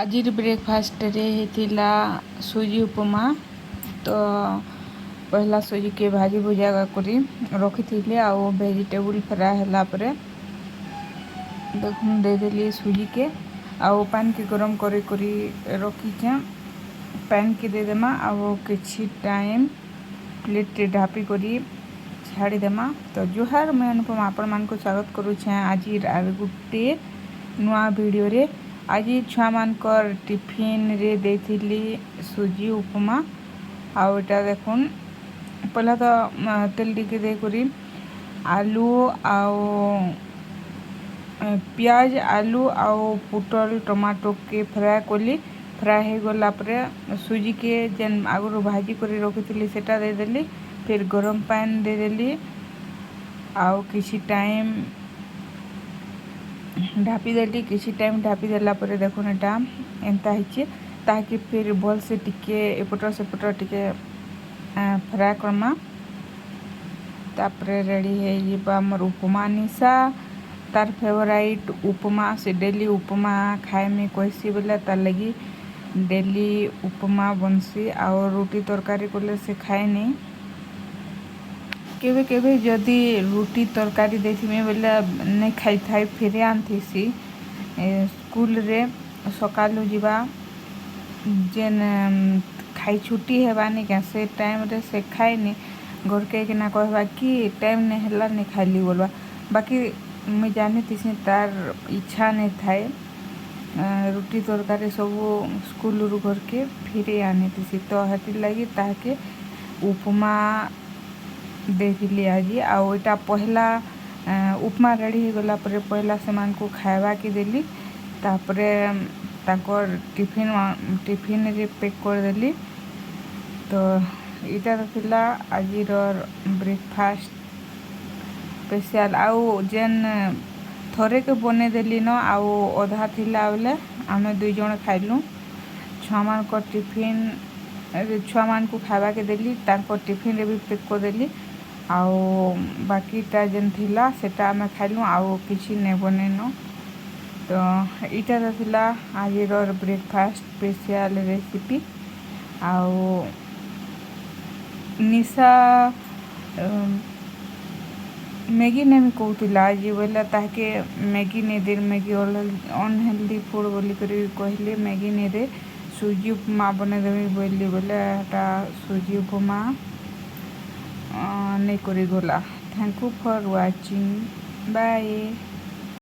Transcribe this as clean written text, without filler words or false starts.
आज ब्रेकफास्ट रे हेतिला सुजी उपमा। तो पहला सुजी के भाजी भुजा करी रखी थी आउ वेजिटेबल फ्राए होला परे देखुन देदेली सुजी के आउ पान के गरम करी रखी पैन के देदेमा आउ किछि टाइम प्लेट ढापी करी छाड़ी देमा। तो जुहार मैं अनुपम आपण मान को स्वागत करुछे आज गुटे नुआ वीडियो रे। आज छुआ मानकर टिफिन रे देथिली सुजी उपमा आउ एटा देखुन पहला तो तेल टिके दे करी आलू आउ प्याज आलू आउ पुटल टमाटो के फ्राए कली। फ्राए हो गला परे सुजी के जेन आगु भाजी करी रखी सेटा दे देली फिर गरम पानी दे देली आउ किछि टाइम ढापी देली। किछि टाइम ढापी देला परे देखुन एटा एंता हिचे ताकि फिर भल से टिके एपटर सेपटर टिके फ्राए करमा। तापरे रेडी है जीवा हमर उपमा। निशा तार फेवराइट उपमा से डेली उपमा खाए में कैसी बोले तार लगी डेली उपमा बनसी और रोटी तरकारी कोले से खाए नहीं। केवे केवे जदि रोटी तरकारी देथिमे बोले नहीं खाई थाई फिर आनथीसी स्कूल रे सकालू जीवा जेन खाई छुट्टी हेबानी क्या से टाइम रे से खाएनी घर के ना कहबा कि टाइम नहीं हला नहीं खाइली बोलबा। बाकी मैं जानी तीसी तार इच्छा नहीं थाए रोटी तरकारी सब स्कूल रू घर के फिर आनी तीसी तो हती लगी ताके उपमा देथिली आज। आउ एटा पहला उपमा रेडी हो गला परे पहला सेमान को खावा के देली तापरे ताकर टिफिन रे पैक कर देली। तो इटा थिला आज ब्रेकफास्ट स्पेशल आउ जेन थरे के बने देली न आउ अधा थिला बोले आमे दुई जण खाइलु। छुआ मान को टिफिन छुआ मान को खावा के देली ताकर टिफिन रे भी पैक कर देली आउ बाकीटा जेन थिला सेटा आमे खाइलु आउ किछि ने बनेनो। तो इटा थिला आज ब्रेकफास्ट स्पेशल रेसिपी। आउ निशा मैगी नहीं कहूला आज बोला ताके मैगी नहीं दे मैगी अनहेल्दी फूड बोली कहले मैगी नहीं दे सुजी उपमा बने देवी बोली बोले सुजी उपमा नहीं करी गला। Thank you for watching bye.